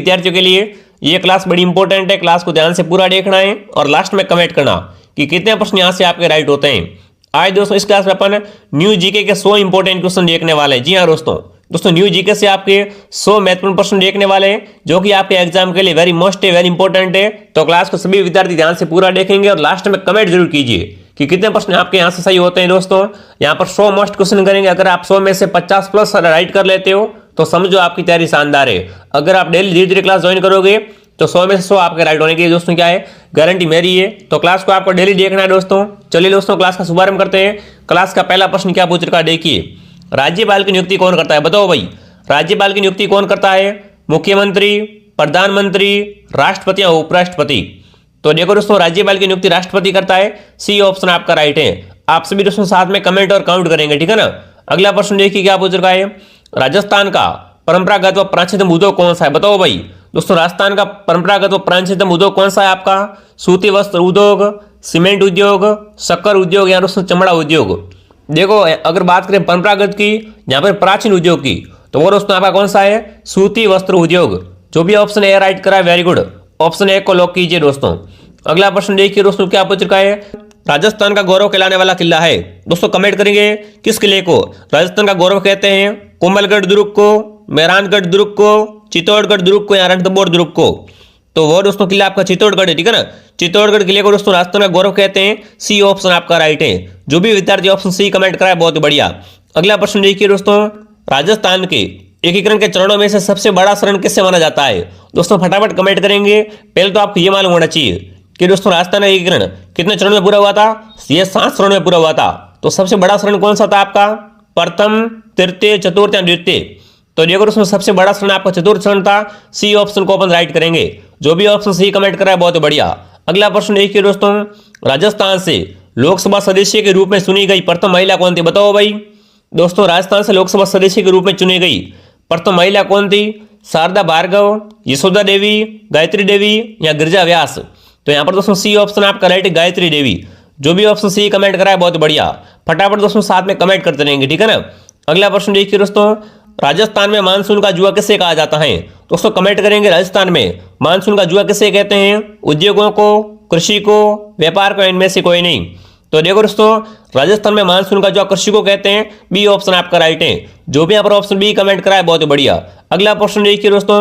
विद्यार्थियों के लिए ये क्लास बड़ी इंपॉर्टेंट है, क्लास को ध्यान से पूरा देखना है और लास्ट में कमेंट करना कि कितने प्रश्न यहाँ से आपके राइट होते हैं। आज दोस्तों इस क्लास में अपन न्यू जीके के 100 इंपॉर्टेंट क्वेश्चन देखने वाले हैं। जी हाँ दोस्तों न्यू जीके से आपके 100 महत्वपूर्ण प्रश्न देखने वाले हैं जो कि आपके एग्जाम के लिए वेरी मोस्ट है, वेरी इंपॉर्टेंट है। तो क्लास को सभी विद्यार्थी ध्यान से पूरा देखेंगे और लास्ट में कमेंट जरूर कीजिए कि कितने प्रश्न आपके यहाँ से सही होते हैं। दोस्तों यहाँ पर 100 मोस्ट क्वेश्चन करेंगे, अगर आप 100 में से 50 प्लस राइट कर लेते हो तो समझो आपकी तैयारी शानदार है। अगर आप डेली धीरे धीरे क्लास ज्वाइन करोगे तो 100 में से 100 आपके राइट होने की दोस्तों क्या है, गारंटी मेरी है। तो क्लास को आपको डेली देखना है दोस्तों। चलिए दोस्तों क्लास का शुभारंभ करते हैं। क्लास का पहला प्रश्न क्या पूछ रखा है, देखिए, राज्यपाल की नियुक्ति कौन करता है? बताओ भाई, राज्यपाल की नियुक्ति कौन करता है? मुख्यमंत्री, प्रधानमंत्री, राष्ट्रपति या उपराष्ट्रपति? तो देखो दोस्तों राज्यपाल की नियुक्ति राष्ट्रपति करता है। सी ऑप्शन आपका राइट है। आप सभी दोस्तों साथ में कमेंट और काउंट करेंगे, ठीक है ना। अगला प्रश्न देखिए क्या पूछ रखा है, राजस्थान का परंपरागत व प्राचीनतम उद्योग कौन सा है? बताओ भाई दोस्तों, राजस्थान का परंपरागत व प्राचीनतम उद्योग कौन सा है आपका? सूती वस्त्र उद्योग, सीमेंट उद्योग, शक्कर उद्योग या दोस्तों चमड़ा उद्योग? देखो अगर बात करें परंपरागत की, यहाँ पर प्राचीन उद्योग की, तो वो दोस्तों आपका कौन सा है? सूती वस्त्र उद्योग। जो भी ऑप्शन ए राइट करा है वेरी गुड, ऑप्शन ए को लॉक कीजिए दोस्तों। अगला प्रश्न देखिए दोस्तों क्या पूछ रखा है, राजस्थान का गौरव कहलाने वाला किला है? दोस्तों कमेंट करेंगे किस किले को राजस्थान का गौरव कहते हैं? कोमलगढ़ दुर्ग को, मेहरानगढ़ दुर्ग को, चित्तौड़गढ़ दुर्ग को या रणथंभौर दुर्ग को? तो वो दोस्तों किला आपका चित्तौड़गढ़ है, ठीक है ना। चित्तौड़गढ़ किले को दोस्तों राजस्थान का गौरव कहते हैं। सी ऑप्शन आपका राइट है। जो भी विद्यार्थी ऑप्शन सी कमेंट कराए बहुत बढ़िया। अगला प्रश्न देखिए दोस्तों, राजस्थान के एकीकरण के चरणों में से सबसे बड़ा शरण किससे माना जाता है? दोस्तों फटाफट कमेंट करेंगे। पहले तो आपको ये मालूम होना चाहिए कि दोस्तों राजस्थान का एकीकरण कितने चरण में पूरा हुआ था? ये 7 चरण में पूरा हुआ था। तो सबसे बड़ा शरण कौन सा था आपका? प्रथम, तृतीय, चतुर्थ या द्वितीय? तो देखो दोस्तों सबसे बड़ा शरण आपका चतुर्थ शरण था। सी ऑप्शन को अपन राइट करेंगे। जो भी ऑप्शन सी कमेंट करा है बहुत बढ़िया। अगला प्रश्न देखिए दोस्तों, राजस्थान से लोकसभा सदस्य के रूप में चुनी गई प्रथम महिला कौन थी? बताओ भाई दोस्तों, राजस्थान से लोकसभा सदस्य के रूप में चुनी गई प्रथम महिला कौन थी? शारदा भार्गव, यशोदा देवी, गायत्री देवी या गिरिजा व्यास? तो यहाँ पर दोस्तों सी ऑप्शन आपका राइट है, गायत्री देवी। जो भी ऑप्शन सी कमेंट करा है बहुत बढ़िया। फटाफट दोस्तों साथ में कमेंट करते रहेंगे, ठीक है ना। अगला प्रश्न देखिए दोस्तों, राजस्थान में मानसून का जुआ किसे कहा जाता है? दोस्तों कमेंट करेंगे राजस्थान में मानसून का जुआ किसे कहते हैं? उद्योगों को, कृषि को, व्यापार को, इनमें से कोई नहीं? तो देखो दोस्तों राजस्थान में मानसून का जुआ कृषि को कहते हैं। बी ऑप्शन आपका राइट है। जो भी यहाँ पर ऑप्शन बी कमेंट करा है बहुत बढ़िया। अगला प्रश्न देखिए दोस्तों,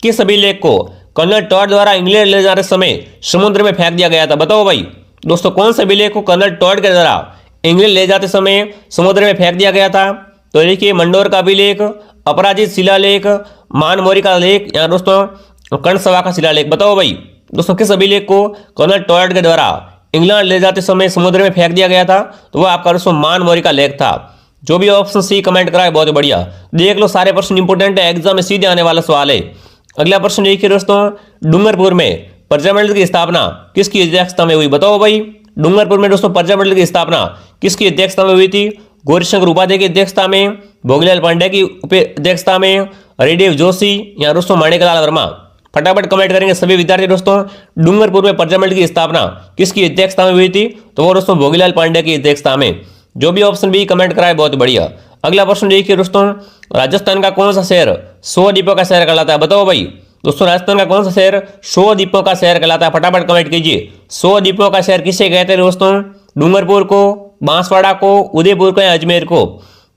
किस अभिलेख को कर्नल टॉड द्वारा इंग्लैंड ले जाते समय समुद्र में फेंक दिया गया था? बताओ भाई दोस्तों, कौन से अभिलेख को कर्नल टॉड के द्वारा इंग्लैंड ले जाते समय समुद्र में फेंक दिया गया था? तो देखिए मंडोर का अभिलेख, अपराजित शिलालेख, मानमोरी का लेख या दोस्तों कर्णसभा का शिलालेख? बताओ भाई दोस्तों किस अभिलेख को कर्नल टॉड के द्वारा इंग्लैंड ले जाते समय समुद्र में फेंक दिया गया था? तो वह आपका दोस्तों मानमोरी का लेख था। जो भी ऑप्शन सी कमेंट करा है बहुत बढ़िया। देख लो सारे प्रश्न इंपोर्टेंट है, एग्जाम में सीधे आने वाला सवाल है। अगला प्रश्न देखिए दोस्तों, डूंगरपुर में प्रजामंडल की स्थापना किसकी अध्यक्षता में हुई? बताओ भाई डूंगरपुर में दोस्तों प्रजामंडल की स्थापना किसकी अध्यक्षता में हुई थी? गौरीशंकर उपाध्याय की अध्यक्षता में, भोगीलाल पांडे की अध्यक्षता में, हरिदेव जोशी या दोस्तों माणिकलाल वर्मा? फटाफट कमेंट करेंगे सभी विद्यार्थी दोस्तों। डूंगरपुर में प्रजामंडल की स्थापना किसकी अध्यक्षता में हुई थी? तो वो दोस्तों भोगीलाल पांडे की अध्यक्षता में। जो भी ऑप्शन बी कमेंट कराए बहुत बढ़िया। अगला प्रश्न देखिए दोस्तों, राजस्थान का कौन सा शहर 100 द्वीपों का शहर कहलाता है? बताओ भाई दोस्तों राजस्थान का कौन सा शहर 100 द्वीपों का शहर कहलाता है? फटाफट कमेंट कीजिए। 100 द्वीपों का शहर किसे कहते हैं दोस्तों? डूंगरपुर को, बांसवाड़ा को, उदयपुर को या अजमेर को?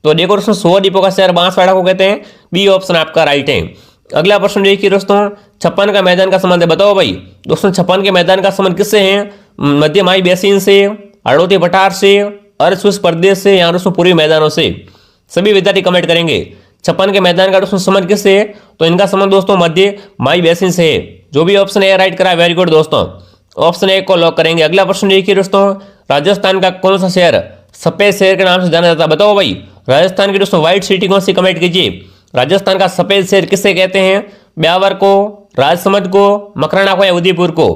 तो देखो दोस्तों 100 द्वीपों का शहर बांसवाड़ा को कहते हैं। बी ऑप्शन आपका राइट है। अगला प्रश्न देखिए दोस्तों, छप्पन का मैदान का संबंध है? बताओ भाई दोस्तों छप्पन के मैदान का संबंध किससे है? मध्यमाई बेसिन से, हड़ौती पठार से, अर्धशुष्क प्रदेश से या दोस्तों पूर्वी मैदानों से? सभी विद्यार्थी कमेंट करेंगे छप्पन के मैदान का दोस्तों संबंध किससे है? तो इनका संबंध दोस्तों मध्य माई बेसिन से है। जो भी ऑप्शन ए राइट करा वेरी गुड दोस्तों, ऑप्शन ए को लॉक करेंगे। अगला प्रश्न देखिए दोस्तों, राजस्थान का कौन सा शहर सफेद शहर के नाम से जाना जाता है? बताओ भाई राजस्थान की दोस्तों व्हाइट सिटी कौन सी? कमेंट कीजिए। राजस्थान का सफेद शहर किससे कहते हैं? ब्यावर को, राजसमंद को, मकराना को या उदयपुर को?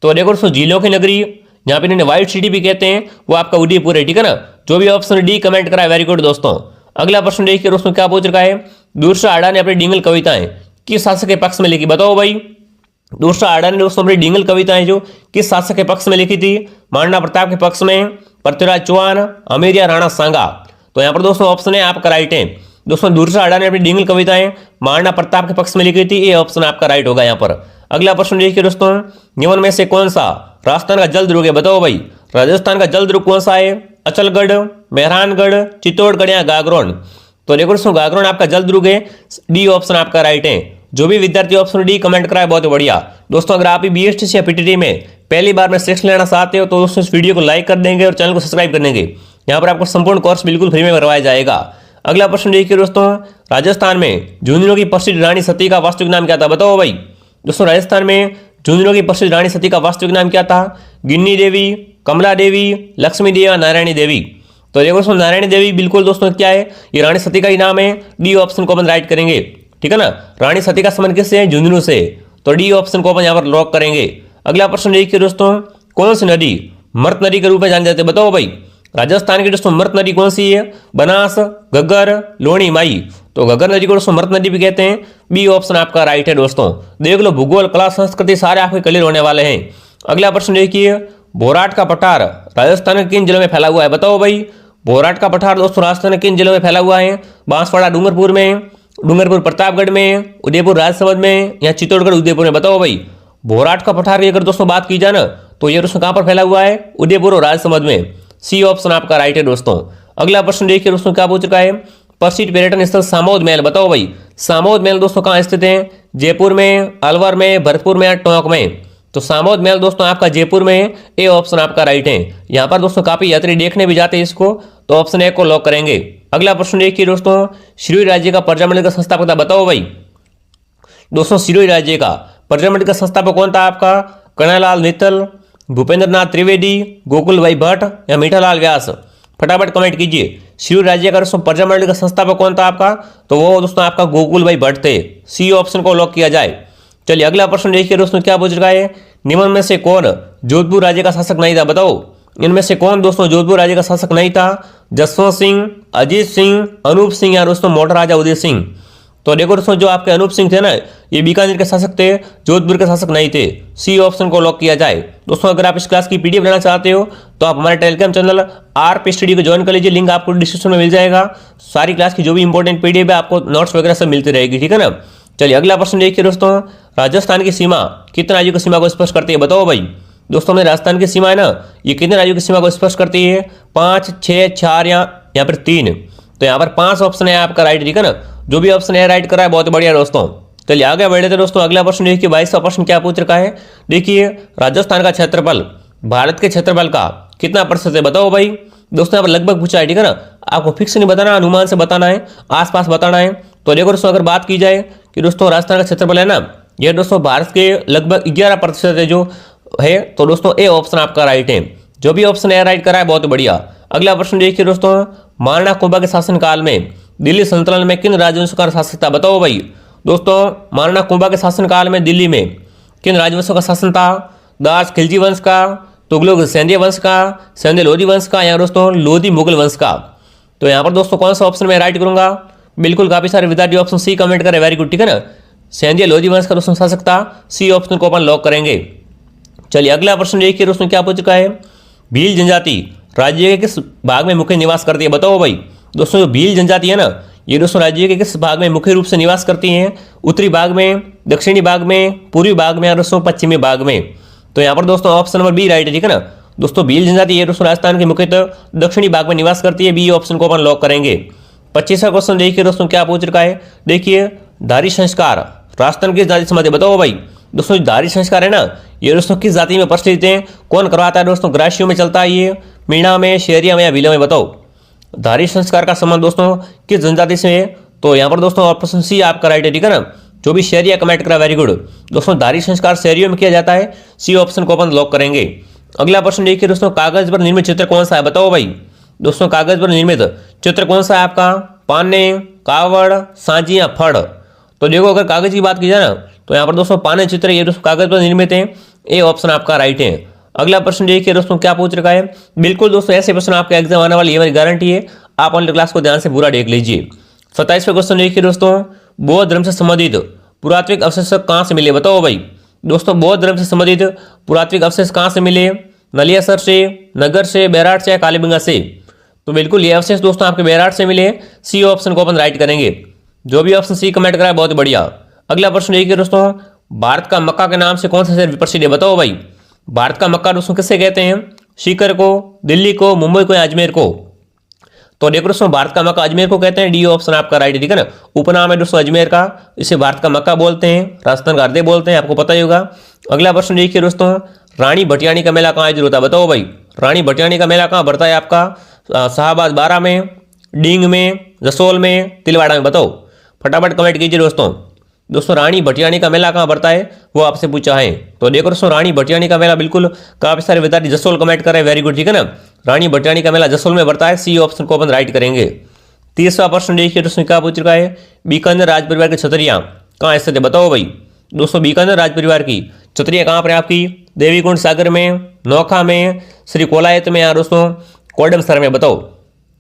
तो देखो दोस्तों झीलों की नगरी, यहाँ पे इन्हें व्हाइट सिटी भी कहते हैं, वो आपका उदयपुर है, ठीक है ना। जो भी ऑप्शन डी कमेंट करा है वेरी गुड दोस्तों। अगला प्रश्न देखिए दोस्तों क्या पूछ रखा है, दूसरा आड़ा ने अपनी डिंगल कविताएं किस शासक के पक्ष में लिखी? बताओ भाई दूसरा आड़ा ने दोस्तों अपनी डिंगल कविताएं जो किस शासक के पक्ष में लिखी थी? महाराणा प्रताप के पक्ष में, पृथ्वीराज चौहान, अमीर या राणा सांगा? तो यहाँ पर दोस्तों ऑप्शन है आपका राइट है। दोस्तों दूसरा अडा ने अपनी डिंगल कविताएं महाराणा प्रताप के पक्ष में लिखी थी, ये ऑप्शन आपका राइट होगा यहाँ पर। अगला प्रश्न देखिए दोस्तों, निम्न में से कौन सा राजस्थान का जल दुर्ग है, बताओ भाई। राजस्थान का जल दुर्ग कौन सा है? अचलगढ़, मेहरानगढ़, चित्तौड़गढ़ या गागरोन। तो देखो दोस्तों गागरोन आपका जल दुर्ग है, डी ऑप्शन आपका राइट है। जो भी विद्यार्थी ऑप्शन डी कमेंट कराए बहुत बढ़िया। दोस्तों अगर आप भी बीएसटी या पीटीटी में पहली बार में सिलेक्शन लेना चाहते हो तो दोस्तों इस वीडियो को लाइक कर देंगे और चैनल को सब्सक्राइब कर देंगे। यहाँ पर आपको संपूर्ण कोर्स बिल्कुल फ्री में करवाया जाएगा। अगला प्रश्न देखिए दोस्तों, राजस्थान में झुंझुनू की प्रसिद्ध रानी सती का वास्तविक नाम क्या था, बताओ भाई। दोस्तों राजस्थान में झुंझुनू की प्रसिद्ध रानी सती का वास्तविक नाम क्या था? गिन्नी देवी, कमला देवी, लक्ष्मी देवी, नारायणी देवी। तो देखो दोस्तों नारायणी देवी बिल्कुल दोस्तों क्या है, ये रानी सती का ही नाम है। डी ऑप्शन को अपन राइट करेंगे, ठीक है ना। रानी सती का संबंध किससे है? झुंझुनू से, तो डी ऑप्शन को अपन यहाँ पर लॉक करेंगे। अगला प्रश्न देखिए दोस्तों, कौन सी नदी मृत नदी के रूप में जानी जाती है, बताओ भाई। राजस्थान की दोस्तों मृत नदी कौन सी है? बनास, घग्गर, लोणी, माई। तो घग्गर नदी को दोस्तों मृत नदी भी कहते हैं, बी ऑप्शन आपका राइट है। दोस्तों देख लो भूगोल, कला, संस्कृति सारे आपके क्लियर होने वाले हैं। अगला प्रश्न देखिए, भोराट का पठार राजस्थान के किन जिलों में फैला हुआ है, बताओ भाई। भोराट का पठार दोस्तों राजस्थान के किन जिलों में फैला हुआ है? बांसवाड़ा डूंगरपुर में, डूंगरपुर प्रतापगढ़ में, उदयपुर राजसमंद में या चित्तौड़गढ़ उदयपुर में, बताओ भाई। भोराट का पठार की अगर दोस्तों बात की जाए ना तो ये दोस्तों कहां पर फैला हुआ है? उदयपुर और राजसमंद में, सी ऑप्शन आपका राइट है। दोस्तों अगला प्रश्न देखिए दोस्तों क्या पूछ रखा है, प्रसिद्ध पर्यटन स्थल सामोद महल, बताओ भाई। सामोद महल दोस्तों कहां स्थित है? जयपुर में, अलवर में, भरतपुर में या टोंक में। तो सामोद महल दोस्तों आपका जयपुर में है, ए ऑप्शन आपका राइट है। यहाँ पर दोस्तों काफी यात्री देखने भी जाते हैं इसको, तो ऑप्शन ए को लॉक करेंगे। अगला प्रश्न देखिए दोस्तों, सिरोही राज्य का प्रजामंडल का संस्थापक था, बताओ भाई। दोस्तों सिरोही राज्य का प्रजामंडल का संस्थापक कौन था आपका? कन्हैयालाल मित्तल, भूपेंद्र नाथ त्रिवेदी, गोकुल भाई भट्ट या मीठालाल व्यास। फटाफट कमेंट कीजिए, सिरोही राज्य का दोस्तों प्रजामंडल का संस्थापक कौन था आपका? तो वो दोस्तों आपका गोकुल भाई भट्ट थे, सी ऑप्शन को लॉक किया जाए। चलिए अगला प्रश्न देखिए दोस्तों क्या पूछ रहा है, निम्न में से कौन जोधपुर राज्य का शासक नहीं था, बताओ। इनमें से कौन दोस्तों जोधपुर राज्य का शासक नहीं था? जसवंत सिंह, अजीत सिंह, अनूप सिंह या दोस्तों मोटा राजा उदय सिंह। तो देखो दोस्तों जो आपके अनूप सिंह थे ना, ये बीकानेर के शासक थे, जोधपुर के शासक नहीं थे, सी ऑप्शन को लॉक किया जाए। दोस्तों अगर आप इस क्लास की पीडीएफ लेना चाहते हो तो आप हमारे टेलीग्राम चैनल आरपी स्टडी को ज्वाइन कर लीजिए, लिंक आपको डिस्क्रिप्शन में मिल जाएगा। सारी क्लास की जो भी इंपॉर्टेंट पीडीएफ है आपको नोट्स वगैरह सब मिलती रहेगी, ठीक है ना। चलिए अगला प्रश्न देखिए दोस्तों, राजस्थान की सीमा कितने राज्यों की सीमा को स्पष्ट करती है, बताओ भाई। दोस्तों हमारे राजस्थान की सीमा है ना, ये कितने राज्यों की सीमा को स्पष्ट करती है? 5, 6, 4 या यहाँ पर 3। तो यहाँ पर 5 ऑप्शन है आपका राइट, ठीक है ना। जो भी ऑप्शन है राइट करा है बहुत बढ़िया दोस्तों। चलिए आगे बढ़े थे दोस्तों, अगला प्रश्न देखिए 22वां प्रश्न क्या पूछ रखा है। देखिए राजस्थान का क्षेत्रफल भारत के क्षेत्रफल का कितना प्रतिशत है, बताओ भाई। दोस्तों यहाँ पर लगभग पूछा है, ठीक है ना। आपको फिक्स नहीं बताना, अनुमान से बताना है, आसपास बताना है। तो देखो दोस्तों अगर बात की जाए कि दोस्तों राजस्थान का क्षेत्रफल है ना, ये दोस्तों भारत के लगभग 11% है जो है, तो दोस्तों ए ऑप्शन आपका राइट है। जो भी ऑप्शन ए राइट करा है बहुत बढ़िया। अगला प्रश्न देखिए दोस्तों, महाराणा कुंभा के शासनकाल में दिल्ली सल्तनत में किन राजवंशों का शासक था, बताओ भाई। दोस्तों महाराणा कुंभा के शासनकाल में दिल्ली में किन राजवंशों का शासन था? दास खिलजी वंश का, तुगलक सैंधय वंश का, सैंधय लोधी वंश का या दोस्तों लोधी मुगल वंश का। तो यहाँ पर दोस्तों कौन सा ऑप्शन मैं राइट करूंगा? बिल्कुल काफी सारे विद्यार्थी ऑप्शन सी कमेंट करें, वेरी गुड, ठीक है ना। सैंधय लोधी वंश का दोस्तों शासक था, सी ऑप्शन को अपन लॉक करेंगे। चलिए अगला प्रश्न देखिए दोस्तों क्या पूछ चुका है, भील जनजाति राज्य के किस भाग में मुख्य निवास करती है, बताओ भाई। दोस्तों जो भील जनजाति है ना, ये दोस्तों राज्य के किस भाग में मुख्य रूप से निवास करती हैं? उत्तरी भाग में, दक्षिणी भाग में, पूर्वी भाग में या दोस्तों पश्चिमी भाग में। तो यहाँ पर दोस्तों ऑप्शन नंबर बी राइट है, ठीक है ना। दोस्तों भील जनजाति ये दोस्तों राजस्थान के मुख्यतः दक्षिणी भाग में निवास करती है, बी ऑप्शन को अपन लॉक करेंगे। 25वां क्वेश्चन देखिए दोस्तों क्या पूछ रखा है। देखिए धारी संस्कार राजस्थान किस जाति से संबंधित है, बताओ भाई। दोस्तों धारी संस्कार है ना, ये दोस्तों किस जाति में प्रचलित है, कौन करवाता है दोस्तों? ग्रासियों में चलता है ये, मीणा में, शेरिया में या भीलों में, बताओ। धारी संस्कार का संबंध दोस्तों किस जनजाति से है? तो यहाँ पर दोस्तों ऑप्शन सी आपका राइट है, ठीक है ना। जो भी शहरिया कमेंट करा वेरी गुड। दोस्तों धारी संस्कार शहरियों में किया जाता है, सी ऑप्शन को अपन लॉक करेंगे। अगला प्रश्न देखिए दोस्तों, कागज पर निर्मित चित्र कौन सा है, बताओ भाई। दोस्तों कागज पर निर्मित चित्र कौन सा है आपका? पाने, कावड़, सांची या फड़। तो देखो अगर कागज की बात की जाए ना, तो यहाँ पर दोस्तों पाने चित्र ये दोस्तों कागज पर निर्मित है, ए ऑप्शन आपका राइट है। अगला प्रश्न देखिए दोस्तों क्या पूछ रखा है। बिल्कुल दोस्तों ऐसे प्रश्न आपके एग्जाम आने वाली, ये मेरी गारंटी है। आप ऑनलाइन क्लास को ध्यान से पूरा देख लीजिए। 27वां क्वेश्चन देखिए दोस्तों, बौद्ध धर्म से संबंधित पुरातात्विक अवशेष कहाँ से मिले, बताओ भाई। दोस्तों बौद्ध धर्म से संबंधित पुरातात्विक अवशेष कहाँ से मिले? नलियासर से, नगर से, बैराट से या कालीबंगा से। तो बिल्कुल ये अवशेष दोस्तों आपके बैराट से मिले। सी ऑप्शन को अपन राइट करेंगे। जो भी ऑप्शन सी कमेंट करा है बहुत बढ़िया। अगला प्रश्न देखिए दोस्तों, भारत का मक्का के नाम से कौन सा शहर प्रसिद्ध है? बताओ भाई, भारत का मक्का दोस्तों किससे कहते हैं? सीकर को, दिल्ली को, मुंबई को या अजमेर को? तो देखो दोस्तों, भारत का मक्का अजमेर को कहते हैं। डी ऑप्शन आपका राइट है, ठीक है ना। उपनाम है दोस्तों अजमेर का, इसे भारत का मक्का बोलते हैं, राजस्थान का हृदय बोलते हैं, आपको पता ही होगा। अगला प्रश्न देखिए दोस्तों, रानी भटियानी का मेला कहाँ आयोजित होता है? बताओ भाई, रानी भटियानी का मेला कहाँ बढ़ता है आपका? शाहबाद बारा में, डींग में, जसोल में, तिलवाड़ा में? बताओ, फटाफट कमेंट कीजिए दोस्तों। दोस्तों रानी भटियानी का मेला कहाँ बढ़ता है वो आपसे पूछा है। तो देखो दोस्तों, रानी भटियानी का मेला बिल्कुल काफी सारे विद्यार्थी जसोल कमेंट कर रहे हैं, वेरी गुड, ठीक है ना। रानी भटियानी का मेला जसोल में बढ़ता है। सी ऑप्शन को अपन राइट करेंगे। तीसरा प्रश्न देखिए दोस्तों, क्या पूछ रखा है? बीकानेर राज परिवार की छतरियां कहाँ स्थित है? बताओ भाई। दोस्तों बीकानेर राज परिवार की छतरियां कहाँ पर है आपकी? देवीकुंड सागर में, नौखा में, श्री कोलायत में या दोस्तों कोडमसर में? बताओ,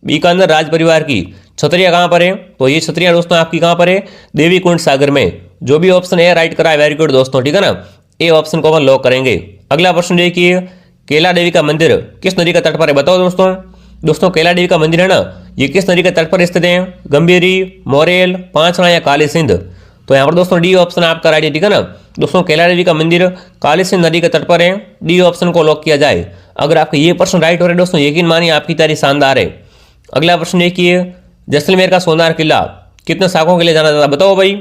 बीकानेर राज परिवार की छतरियां कहाँ पर है? तो ये छतरियां दोस्तों आपकी कहाँ पर है? देवीकुंड सागर में। जो भी ऑप्शन ए राइट करा है वेरी गुड दोस्तों, ठीक है ना। ए ऑप्शन को अपन लॉक करेंगे। अगला प्रश्न देखिए, कैला देवी का मंदिर किस नदी का तट पर है? बताओ दोस्तों। दोस्तों कैला देवी का मंदिर है ना, ये किस नदी के तट पर स्थित है? गंभीरी, मोरेल, पांचड़ा या काली सिंध? तो यहाँ पर दोस्तों डी ऑप्शन आपका राइट है, ठीक है ना। दोस्तों कैला देवी का मंदिर काली सिंध नदी के तट पर है। डी ऑप्शन को लॉक किया जाए। अगर आपका ये प्रश्न राइट हो रहा है दोस्तों, यकीन मानिए आपकी तैयारी शानदार है। अगला प्रश्न देखिए, जैसलमेर का सोनार किला कितने शाखों के लिए जाना जाता है? बताओ भाई।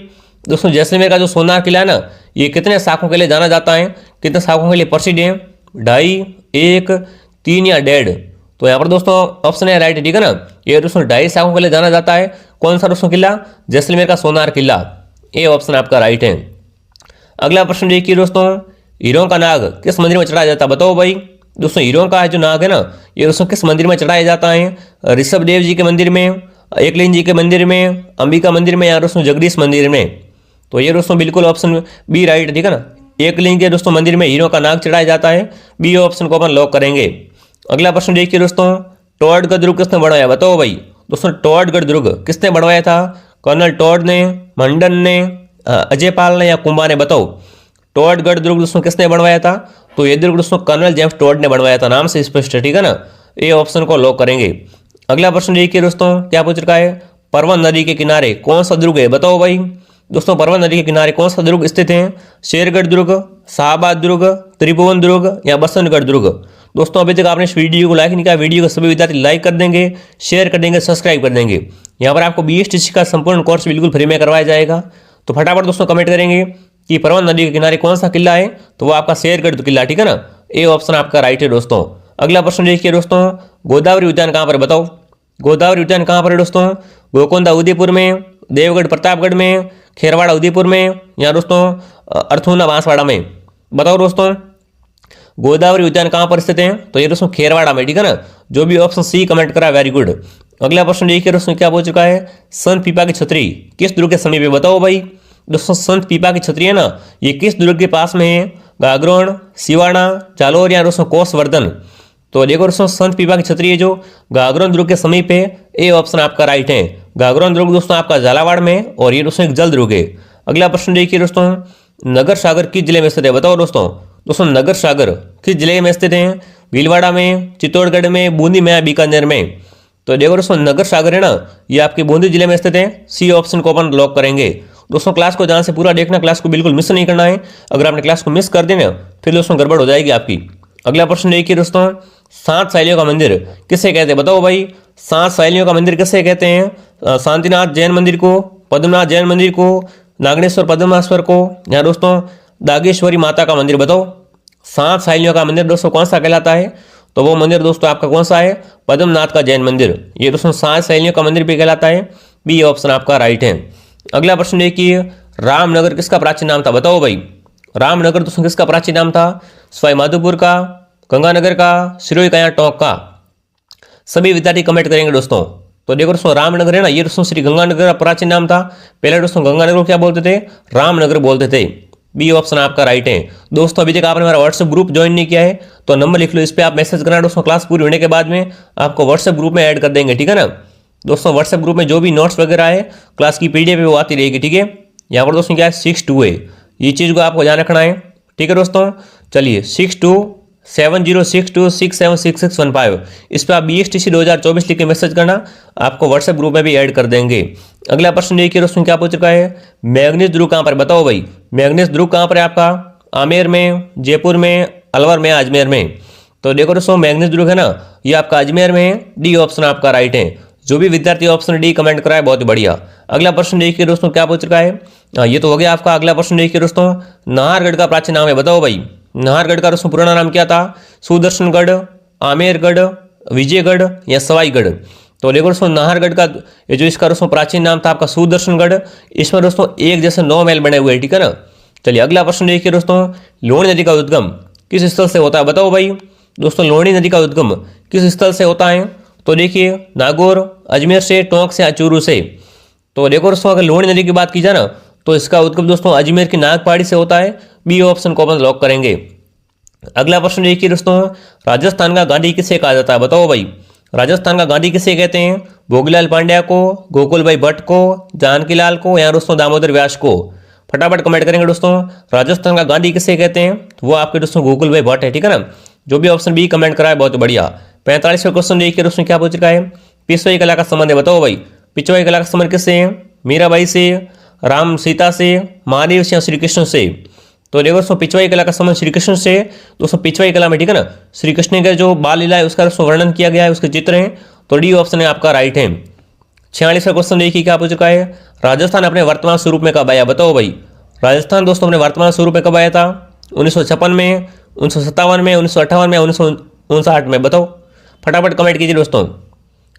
दोस्तों जैसलमेर का जो सोनार किला है ना, ये कितने शाखों के लिए जाना जाता है? कितने शाखों के लिए प्रसिद्ध है? 2.5, 1, 3 या 1.5? तो यहाँ पर दोस्तों ऑप्शन है राइट है, ठीक है ना। ये दोस्तों 2.5 शाखों के लिए जाना जाता है। कौन सा दोस्तों किला? जैसलमेर का सोनार किला। ये ऑप्शन आपका राइट है। अगला प्रश्न देखिए दोस्तों, हीरों का नाग किस मंदिर में चढ़ाया जाता है? बताओ भाई। दोस्तों हीरों का जो नाग है ना, ये दोस्तों किस मंदिर में चढ़ाया जाता है? ऋषभ देव जी के मंदिर में, एकलिंग जी के मंदिर में, अंबिका मंदिर में या दोस्तों जगदीश मंदिर में? तो ये दोस्तों बिल्कुल ऑप्शन बी राइट है, ठीक है ना। एकलिंग के दोस्तों मंदिर में हीरों का नाग चढ़ाया जाता है। बी ऑप्शन को अपन लॉक करेंगे। अगला प्रश्न देखिए दोस्तों, टोडगढ़ दुर्ग किसने बनवाया? बताओ भाई। दोस्तों टोडगढ़ दुर्ग किसने बनवाया था? कर्नल टोड ने, मंडन ने, अजय पाल ने या कुंभा ने? बताओ, टोडगढ़ दुर्ग दोस्तों किसने बनवाया था? तो ये दुर्ग दोस्तों कर्नल जेम्स टोड ने बनवाया था। नाम से स्पष्ट है, ठीक है ना। ये ऑप्शन को लॉक करेंगे। अगला प्रश्न देखिए दोस्तों, क्या पूछ रखा है? परवन नदी के किनारे कौन सा दुर्ग है? बताओ भाई। दोस्तों परवन नदी के किनारे कौन सा दुर्ग स्थित है? शेरगढ़ दुर्ग, शाहबाद दुर्ग, त्रिभुवन दुर्ग या बसंतगढ़ दुर्ग? दोस्तों अभी तक आपने इस वीडियो को लाइक नहीं किया, वीडियो को सभी विद्यार्थी लाइक कर देंगे, शेयर कर देंगे, सब्सक्राइब कर देंगे। यहाँ पर आपको BSTC का संपूर्ण कोर्स बिल्कुल फ्री में करवाया जाएगा। तो फटाफट दोस्तों कमेंट करेंगे कि परवन नदी के किनारे कौन सा किला है? तो वो आपका शेरगढ़ किला, ठीक है ना। ए ऑप्शन आपका राइट है दोस्तों। अगला प्रश्न देखिए दोस्तों, गोदावरी उद्यान कहाँ पर? बताओ, गोदावरी उद्यान कहाँ पर है दोस्तों? गोकोंदा उदयपुर में, देवगढ़ प्रतापगढ़ में, खेरवाड़ा उदयपुर में या दोस्तों अर्थूना बांसवाड़ा में? बताओ दोस्तों, गोदावरी उद्यान कहाँ पर स्थित है? तो ये दोस्तों खेरवाड़ा में, ठीक है ना। जो भी ऑप्शन सी कमेंट करा वेरी गुड। अगला प्रश्न देखिए दोस्तों, क्या पूछ चुका है? संत पीपा की छतरी किस दुर्ग के समीप है? बताओ भाई। दोस्तों संत पीपा की छतरी है ना, ये किस दुर्ग के पास में है? गागरोन, सिवाना, जालोर या दोस्तों कोसवर्धन? तो देखो दोस्तों, संत पीपा की छतरी है जो गागरोन दुर्ग के समीप है। ए ऑप्शन आपका राइट है। गागरोन दुर्ग दोस्तों आपका झालावाड़ में और ये दोस्तों एक जल दुर्ग है। अगला प्रश्न देखिए दोस्तों, नगर सागर किस जिले में स्थित है? बताओ दोस्तों। दोस्तों नगर सागर किस जिले में स्थित है? भीलवाड़ा में, चित्तौड़गढ़ में, बूंदी में या बीकानेर में? तो देखो दोस्तों, नगर सागर है ना, ये आपके बूंदी जिले में स्थित है। सी ऑप्शन को अपन लॉक करेंगे। दोस्तों क्लास को ध्यान से पूरा देखना, क्लास को बिल्कुल मिस नहीं करना है। अगर आपने क्लास को मिस कर दी ना, फिर दोस्तों गड़बड़ हो जाएगी आपकी। अगला प्रश्न देखिए दोस्तों, 7 शैलियों का मंदिर किसे कहते हैं? बताओ भाई। 7 शैलियों का मंदिर किसे कहते हैं? शांतिनाथ जैन मंदिर को, पद्मनाथ जैन मंदिर को, नागेश्वर पद्मेश्वर को या दोस्तों दागेश्वरी माता का मंदिर? बताओ, 7 शैलियों का मंदिर दोस्तों कौन सा कहलाता है? तो वो मंदिर दोस्तों आपका कौन सा है? पद्मनाथ का जैन मंदिर। ये दोस्तों 7 शैलियों का मंदिर भी कहलाता है। बी ऑप्शन आपका राइट है। अगला प्रश्न देखिए, रामनगर किसका प्राचीन नाम था? बताओ भाई। रामनगर दोस्तों किसका प्राचीन नाम था? सवाई माधोपुर का, गंगानगर का, सिरोही का या टोंक का? सभी विद्यार्थी कमेंट करेंगे दोस्तों। तो देखो दोस्तों, रामनगर है ना, ये दोस्तों श्री गंगानगर का प्राचीन नाम था। पहले दोस्तों गंगानगर को क्या बोलते थे? रामनगर बोलते थे। बी ऑप्शन आपका राइट है। दोस्तों अभी तक आपने हमारा व्हाट्सएप ग्रुप ज्वाइन नहीं किया है तो नंबर लिख लो, इस पर आप मैसेज करना दोस्तों। क्लास पूरी होने के बाद में आपको व्हाट्सएप ग्रुप में ऐड कर देंगे, ठीक है ना। दोस्तों व्हाट्सएप ग्रुप में जो भी नोट्स वगैरह है, क्लास की PDF है वो आती रहेगी, ठीक है। यहाँ पर दोस्तों क्या है? 6-2 है, ये चीज़ को आपको ध्यान रखना है, ठीक है दोस्तों। चलिए 6-2 7062676615। इस पर आप BSTC 2024 लिख के मैसेज करना, आपको व्हाट्सएप ग्रुप में भी ऐड कर देंगे। अगला प्रश्न देखिए दोस्तों क्या पूछ चुका है, मैग्नीज ध्रुव कहाँ पर, बताओ भाई मैग्नीज ध्रुव कहाँ पर है आपका, आमेर में, जयपुर में, अलवर में, अजमेर में। तो देखो दोस्तों मैग्नीज ध्रुव है ना, ये आपका अजमेर में है, डी ऑप्शन आपका राइट है। जो भी विद्यार्थी ऑप्शन डी कमेंट कराए बहुत बढ़िया। अगला प्रश्न देखिए दोस्तों क्या पूछ रखा है, ये तो हो गया आपका। अगला प्रश्न देखिए दोस्तों, नाहरगढ़ का प्राचीन नाम है, बताओ भाई नाहरगढ़ का दोस्तों पुराना नाम क्या था, सुदर्शनगढ़, आमेरगढ़, विजयगढ़ या सवाईगढ़। तो देखो दोस्तों नाहरगढ़ का ये जो इसका दोस्तों प्राचीन नाम था आपका सुदर्शनगढ़। इसमें दोस्तों एक जैसे 9 महल बने हुए हैं, ठीक है ना। चलिए अगला प्रश्न देखिए दोस्तों, लूणी नदी का उद्गम किस स्थल से होता है, बताओ भाई दोस्तों लूणी नदी का उद्गम किस स्थल से होता है। तो देखिए नागौर, अजमेर से, टोंक से या चूरू से। तो देखो दोस्तों अगर लूणी नदी की बात की जाए ना तो इसका उद्गम दोस्तों अजमेर की नागपाड़ी से होता है, बी ऑप्शन को अपन लॉक करेंगे। अगला प्रश्न देखिए दोस्तों, राजस्थान का गांधी किसे कहा जाता है, बताओ भाई राजस्थान का गांधी किसे कहते हैं, भोगीलाल पांड्या को, गोकुल भाई भट्ट को, जानकीलाल को या दोस्तों दामोदर व्यास को। फटाफट कमेंट करेंगे दोस्तों, राजस्थान का गांधी किसे कहते हैं, वो आपके दोस्तों गोकुल भाई भट्ट है, ठीक है ना। जो भी ऑप्शन बी कमेंट करा है बहुत बढ़िया। 45वां क्वेश्चन देखिए दोस्तों क्या पूछ रखा है, पिछवाई कला का संबंध है, बताओ भाई पिछवाई कला का संबंध किससे है, मीराबाई से, राम सीता से, महादेव से या श्री कृष्ण से। तो देखो दोस्तों पिछवाई कला का संबंध श्री कृष्ण से। दोस्तों पिछवाई कला में ठीक है ना श्री कृष्ण का जो बाल लीला है उसका दोस्तों वर्णन किया गया है, उसके चित्र हैं। तो डी ऑप्शन है आपका राइट है। 46वां क्वेश्चन देखिए क्या पूछ रखा है, राजस्थान अपने वर्तमान स्वरूप में कब आया, बताओ भाई राजस्थान दोस्तों अपने वर्तमान स्वरूप में कब आया था, 1956 में, 1957 में, 1958 में, 1959 में। बताओ फटाफट कमेंट कीजिए दोस्तों,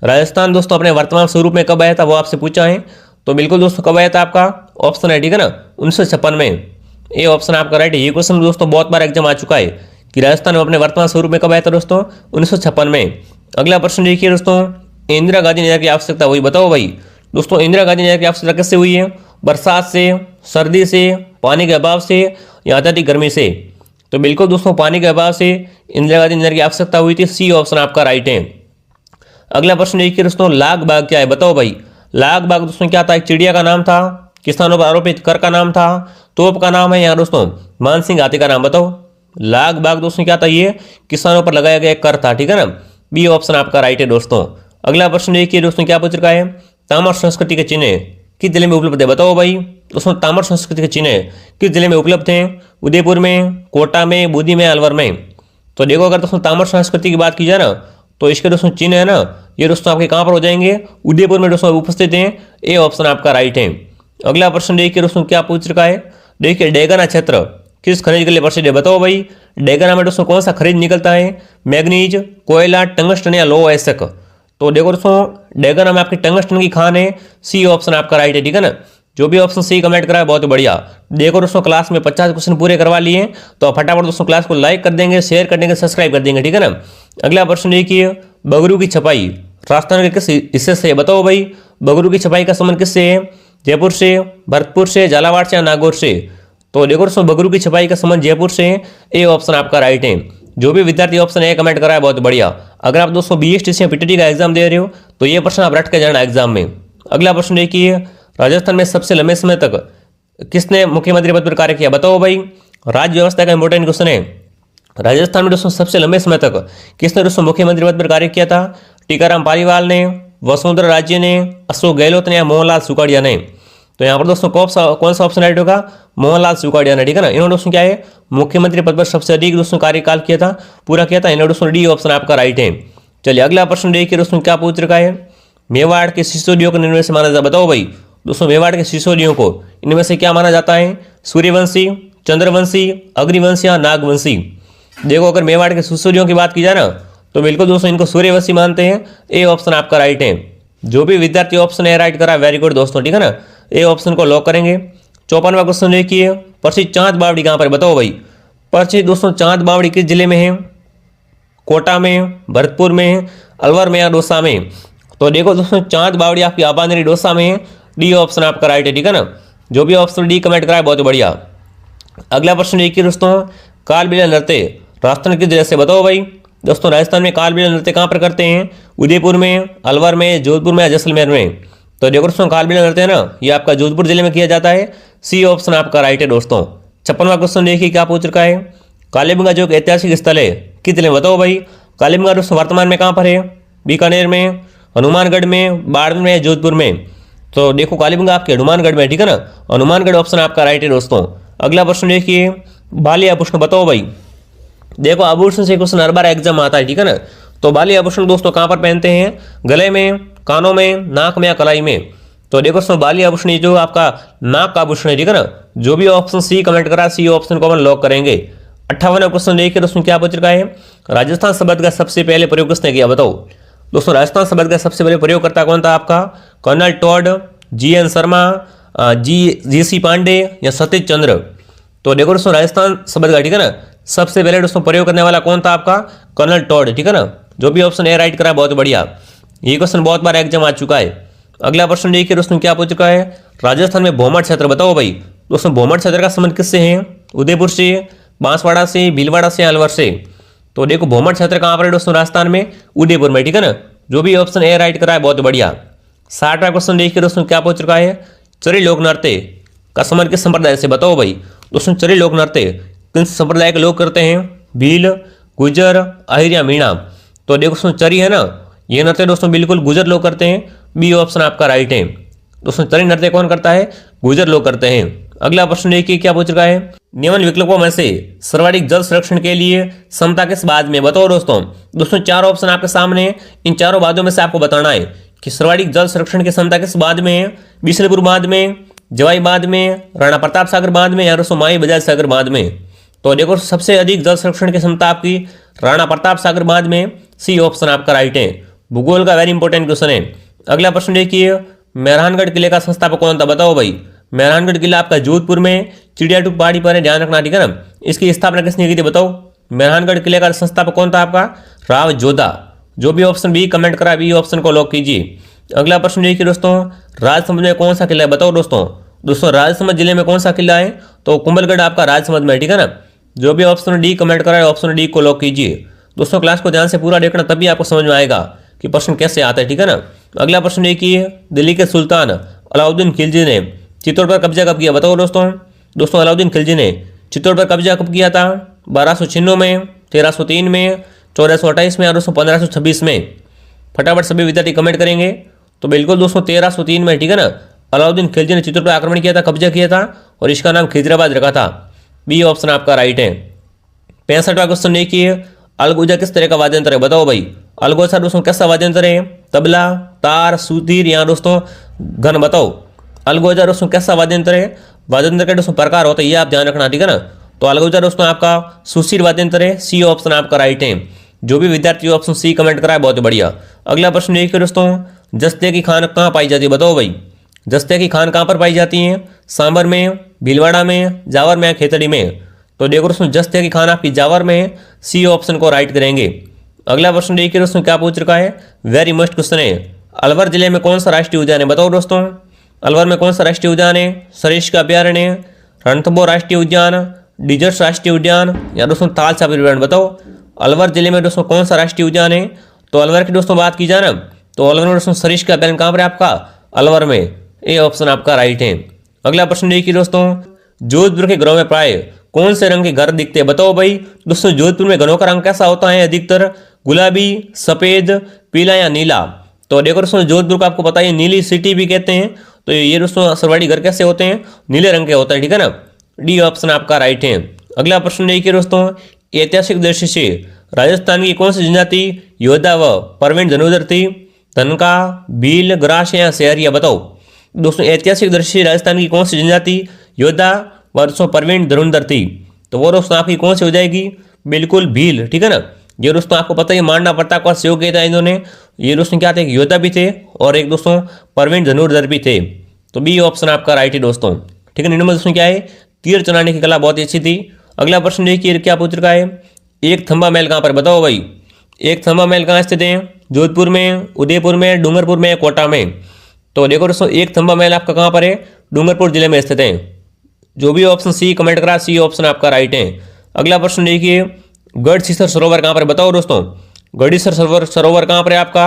राजस्थान दोस्तों अपने वर्तमान स्वरूप में कब आया था वो आपसे पूछा है। तो बिल्कुल दोस्तों कब आया था आपका ऑप्शन है, ठीक है ना 1956 में, ये ऑप्शन आपका राइट है। ये क्वेश्चन दोस्तों बहुत बार एग्जाम आ चुका है कि राजस्थान में अपने वर्तमान स्वरूप में कब आया था दोस्तों 1956 में। अगला प्रश्न देखिए दोस्तों, इंदिरा गांधी नहर की आवश्यकता हुई, बताओ भाई दोस्तों इंदिरा गांधी नहर की आवश्यकता किससे हुई है, बरसात से, सर्दी से, पानी के अभाव से या अत्यधिक गर्मी से। तो बिल्कुल दोस्तों पानी के अभाव से इंदिरा गांधी नहर की आवश्यकता हुई थी, सी ऑप्शन आपका राइट है। अगला प्रश्न देखिए दोस्तों, लाग बाग क्या है, बताओ भाई लाग बाग दोस्तों क्या था, एक चिड़िया का नाम था, किसानों पर आरोपित कर का नाम था, तोप का नाम है या दोस्तों मानसिंह हाथी का नाम। बताओ लाग बाग दोस्तों क्या था, ये किसानों पर लगाया गया कर था, ठीक है ना, बी ऑप्शन आपका राइट है दोस्तों। अगला प्रश्न देखिए दोस्तों क्या पूछ रखा है, तामर संस्कृति के चिन्ह किस जिले में उपलब्ध है, बताओ भाई दोस्तों तामर संस्कृति के चिन्ह किस जिले में उपलब्ध हैं, उदयपुर में, कोटा में, बूंदी में, अलवर में। तो देखो अगर दोस्तों तामर संस्कृति की बात की जाए ना तो इसके दोस्तों चिन्ह है ना ये दोस्तों आपके कहाँ पर हो जाएंगे, उदयपुर में दोस्तों उपस्थित हैं, ए ऑप्शन आपका राइट है। अगला प्रश्न देखिए दोस्तों क्या पूछ रखा है, देखिए डेगाना क्षेत्र किस खनिज के लिए प्रसिद्ध है, बताओ भाई डेगाना में दोस्तों कौन सा खनिज निकलता है, मैग्नीज, कोयला, टंगस्टन या लोह अयस्क। तो देखो दोस्तों डेगाना में आपकी टंगस्टन की खान है, सी ऑप्शन आपका राइट है, ठीक है ना। जो भी ऑप्शन सी कमेंट करा है बहुत बढ़िया। देखो दोस्तों क्लास में 50 क्वेश्चन पूरे करवा लिए, तो फटाफट दोस्तों क्लास को लाइक कर देंगे, शेयर कर देंगे, सब्सक्राइब कर देंगे, ठीक है ना। अगला प्रश्न देखिए, बगरू की छपाई राजस्थान के किस हिस्से से है, बताओ भाई बगरू की छपाई का संबंध किससे है, जयपुर से, भरतपुर से, झालावाड़ से या नागौर से। तो देखो दोस्तों बगरू की छपाई का संबंध जयपुर से है, ए ऑप्शन आपका राइट है। जो भी विद्यार्थी ऑप्शन ए कमेंट करा है बहुत बढ़िया। अगर आप दोस्तों BSTC या PTT का एग्जाम दे रहे हो तो ये प्रश्न आप रट के जाना एग्जाम में। अगला प्रश्न देखिए, राजस्थान में सबसे लंबे समय तक किसने मुख्यमंत्री पद पर कार्य किया, बताओ भाई राज्य व्यवस्था का इंपॉर्टेंट क्वेश्चन है। राजस्थान में दोस्तों सबसे लंबे समय तक किसने दोस्तों मुख्यमंत्री पद पर कार्य किया था, टीकाराम पालीवाल ने, वसुंधरा राजे ने, अशोक गहलोत ने या मोहनलाल सुखाड़िया ने। तो यहाँ पर दोस्तों कौन सा ऑप्शन राइट होगा, मोहनलाल सुखाड़िया ने, ठीक है ना। इन्होंने दोस्तों क्या है मुख्यमंत्री पद पर सबसे अधिक दोस्तों कार्यकाल किया था, पूरा किया था, इन्होंने दोस्तों डी ऑप्शन आपका राइट है। चलिए अगला प्रश्न देखिए दोस्तों क्या पूछ रखा है, मेवाड़ के सिसोदियों को इनमें से माना जाता है, बताओ भाई दोस्तों मेवाड़ के सिसोदियों को इनमें से क्या माना जाता है, सूर्यवंशी, चंद्रवंशी, अग्निवंशी या नागवंशी। देखो अगर मेवाड़ के सिसोदियों की बात की जाए ना तो बिल्कुल दोस्तों इनको सूर्यवंशी मानते हैं, ए ऑप्शन आपका राइट है। जो भी विद्यार्थी ऑप्शन ए राइट करा वेरी गुड दोस्तों, ठीक है ना, ए ऑप्शन को लॉक करेंगे। 54वां क्वेश्चन देखिए, प्रसिद्ध चांद बावड़ी कहाँ पर, बताओ भाई प्रसिद्ध दोस्तों चांद बावड़ी किस जिले में है, कोटा में, भरतपुर में, अलवर में या डोसा में। तो देखो दोस्तों चांद बावड़ी आपकी आबानेरी डोसा में है, डी ऑप्शन आपका राइट है, ठीक है ना। जो भी ऑप्शन डी कमेंट करा है बहुत बढ़िया। अगला प्रश्न देखिए दोस्तों, कालबेलिया नृत्य राजस्थान किस जिले से, बताओ भाई दोस्तों राजस्थान में कालबेलिया नृत्य कहाँ पर करते हैं, उदयपुर में, अलवर में, जोधपुर में या जैसलमेर में। तो देखो दोस्तों कालबेलिया नृत्य है ना ये आपका जोधपुर जिले में किया जाता है, सी ऑप्शन आपका राइट है दोस्तों। 56वां क्वेश्चन देखिए क्या पूछ रखा है, कालीबंगा जो एक ऐतिहासिक स्थल है कितने बताओ भाई। कालीमगढ़ दोस्तों वर्तमान में कहाँ पर है, बीकानेर में, हनुमानगढ़ में, बाड़मेर में, जोधपुर में। तो देखो कालीमगढ़ आपके हनुमानगढ़ में, ठीक है ना, हनुमानगढ़ ऑप्शन आपका राइट है दोस्तों। अगला प्रश्न देखिए, बाली आभूषण बताओ भाई। देखो आभूषण से क्वेश्चन हर बार एग्जाम आता है, ठीक है ना। तो बाली आभूषण दोस्तों कहाँ पर पहनते हैं, गले में, कानों में, नाक में या कलाई में। तो देखो दोस्तों बाली आभूषण जो आपका नाक का आभूषण है, ठीक है ना। जो भी ऑप्शन सी कमेंट करा सी ऑप्शन को अपन लॉक करेंगे। 58वां क्वेश्चन देखिए दोस्तों क्या पूछ रखा है, राजस्थान शब्द का सबसे पहले प्रयोग किसने किया बताओ। दोस्तों राजस्थान शब्द का सबसे पहले प्रयोगकर्ता कौन था आपका, colonel Tod, GN Sharma, GC Pandey या सतीश चंद्र। तो देखो दोस्तों राजस्थान शब्द का, ठीक है ना, सबसे पहले दोस्तों प्रयोग करने वाला कौन था आपका, कर्नल टॉड, ठीक है ना। जो भी ऑप्शन ए राइट करा बहुत बढ़िया। ये क्वेश्चन बहुत बार एग्जाम आ चुका है। अगला प्रश्न देखिए दोस्तों क्या पूछ चुका है, राजस्थान में भोमर क्षेत्र बताओ भाई। दोस्तों भोमर क्षेत्र का संबंध किससे है, उदयपुर से, बांसवाड़ा से, भीलवाड़ा से, अलवर से। तो देखो भोमर क्षेत्र कहाँ पर है दोस्तों, राजस्थान में, उदयपुर में, ठीक है ना। जो भी ऑप्शन ए राइट करा है बहुत बढ़िया। 60वां क्वेश्चन देखिए दोस्तों क्या पूछ चुका है, चरी लोक नृत्य का संबंध किस संप्रदाय से बताओ भाई। दोस्तों चरी लोक नृत्य किन संप्रदाय के लोग करते हैं, भील, गुजर, आहिर या मीणा। तो देखो दोस्तों चरी है ना, ये नृत्य दोस्तों बिल्कुल गुजर लोग करते हैं, बी ऑप्शन आपका राइट है। दोस्तों चरी नृत्य कौन करता है, गुजर लोग करते हैं। अगला प्रश्न देखिए क्या पूछ रहा है, निम्न विकल्पों में से सर्वाधिक जल संरक्षण के लिए क्षमता किस बाद में बताओ दोस्तों। दोस्तों चार ऑप्शन आपके सामने है, इन चारों बातों में से आपको बताना है कि सर्वाधिक जल संरक्षण की क्षमता किस बाद में है, बिशनपुर बाद में, जवाई बाद में, राणा प्रताप सागर बाद में या दोस्तों माई बजाज सागर बाद में। तो देखो सबसे अधिक जल संरक्षण की क्षमता आपकी राणा प्रताप सागर बाद में, सी ऑप्शन आपका राइट है। भूगोल का वेरी इंपॉर्टेंट क्वेश्चन है। अगला प्रश्न देखिए, मेहरानगढ़ किले का संस्थापक कौन था बताओ भाई। मेहरानगढ़ किला आपका जोधपुर में चिड़ियाटूप पहाड़ी पर है, ध्यान रखना, ठीक है ना। इसकी स्थापना किसने की थी बताओ। मेहरानगढ़ किले का संस्थापक कौन था आपका, राव जोधा। जो भी ऑप्शन बी कमेंट करा बी ऑप्शन को लॉक कीजिए। अगला प्रश्न देखिए दोस्तों, राजसमंद में कौन सा किला है बताओ दोस्तों। दोस्तों राजसमंद जिले में कौन सा किला है, तो कुंभलगढ़ आपका राजसमंद में, ठीक है ना। जो भी ऑप्शन डी कमेंट करा है ऑप्शन डी को लॉक कीजिए। दोस्तों क्लास को ध्यान से पूरा देखना तभी आपको समझ में आएगा कि प्रश्न कैसे आता है, ठीक है ना। अगला प्रश्न देखिए, दिल्ली के सुल्तान अलाउद्दीन खिलजी ने चित्तौड़ पर कब्जा कब किया बताओ दोस्तों। दोस्तों अलाउद्दीन खिलजी ने चित्तौड़ पर कब्जा कब किया था, 1296 में, 1303 में, 1428 में और दोस्तों 1526 में। फटाफट सभी विद्यार्थी कमेंट करेंगे। तो बिल्कुल दोस्तों 1303 में, ठीक है ना, अलाउद्दीन खिलजी ने चित्तौड़ पर आक्रमण किया था, कब्जा किया था और इसका नाम खिजराबाद रखा था, बी ऑप्शन आपका राइट है। 65वां क्वेश्चन देखिए, अलगोजा किस तरह का वाद्य यंत्र है बताओ भाई। अलगोजा दोस्तों कैसा वाद्य यंत्र है, तबला, तार, सुधीर या दोस्तों घन बताओ। अलगोजा दोस्तों कैसा वाद्य यंत्र है, वाद्य यंत्र के दोस्तों प्रकार होता है, ये आप ध्यान रखना, ठीक है ना। तो अलगोजा दोस्तों आपका सुशील वाद्य यंत्र है, सी ऑप्शन आपका राइट है। जो भी विद्यार्थी ऑप्शन सी कमेंट करा है बहुत बढ़िया। अगला प्रश्न देखिए दोस्तों, जस्ते की खान कहाँ पाई जाती है बताओ भाई। जस्ते की खान कहाँ पर पाई जाती है, सांबर में, भीलवाड़ा में, जावर में, खेतड़ी में। तो देखो दोस्तों जस्ते की खान आपकी जावर में, सी ऑप्शन को राइट करेंगे। अगला प्रश्न देखिए दोस्तों क्या पूछ रखा है, वेरी मस्ट क्वेश्चन है, अलवर जिले में कौन सा राष्ट्रीय उद्यान है बताओ दोस्तों। अलवर में कौन सा राष्ट्रीय उद्यान है, सरिस्का अभ्यारण्य, रणथंभौर राष्ट्रीय उद्यान, डिजर्ट राष्ट्रीय उद्यान या दोस्तों ताल छाप उद्यान बताओ। अलवर जिले में दोस्तों कौन सा राष्ट्रीय उद्यान है, तो अलवर की दोस्तों बात की जाए ना तो अलवर में दोस्तों सरिस्का अभ्यारण्य कहाँ पर है आपका, अलवर में, ए ऑप्शन आपका राइट है। अगला प्रश्न देखिए दोस्तों, जोधपुर के घरों में प्राय कौन से रंग के घर दिखते हैं बताओ भाई। दोस्तों जोधपुर में घरों का रंग कैसा होता है, अधिकतर गुलाबी, सफेद, पीला या नीला। तो देखो दोस्तों जोधपुर को आपको पता है नीली सिटी भी कहते हैं। तो ये दोस्तों सरवाड़ी घर कैसे होते हैं, नीले रंग के होते हैं, ठीक है ना, डी ऑप्शन आपका राइट है। अगला प्रश्न देखिए दोस्तों, ऐतिहासिक दृष्टि से राजस्थान की कौन सी जनजाति योद्धा व प्रवीण धनुर्धर थी, धनका, भील, ग्रास या शहरिया बताओ। दोस्तों ऐतिहासिक दृष्टि से राजस्थान की कौन सी जनजाति योद्धा व दोस्तों प्रवीण धनुर्धर थी, तो वो दोस्तों आपकी कौन सी हो जाएगी, बिल्कुल भील, ठीक है ना। ये दोस्तों आपको पता है मांडा प्रताप का सहयोग किया था इन्होंने। ये दोस्तों क्या थे, योद्धा भी थे और एक दोस्तों प्रवीण धनुर्धर भी थे। तो बी ऑप्शन आपका राइट है दोस्तों, ठीक है। नंबर दोस्तों क्या है, तीर चलाने की कला बहुत ही अच्छी थी। अगला प्रश्न देखिए क्या पूछ रखा है, एक थंबा महल कहाँ पर बताओ भाई। एक थंबा महल कहाँ स्थित है, जोधपुर में, उदयपुर में, डूंगरपुर में, कोटा में। तो देखो दोस्तों एक थंबा महल आपका कहाँ पर है, डूंगरपुर जिले में स्थित है। जो भी ऑप्शन सी कमेंट करा सी ऑप्शन आपका राइट है। अगला प्रश्न देखिए, गढ़सीसर सरोवर कहाँ पर बताओ दोस्तों। गढ़सीसर सरोवर कहाँ पर है आपका,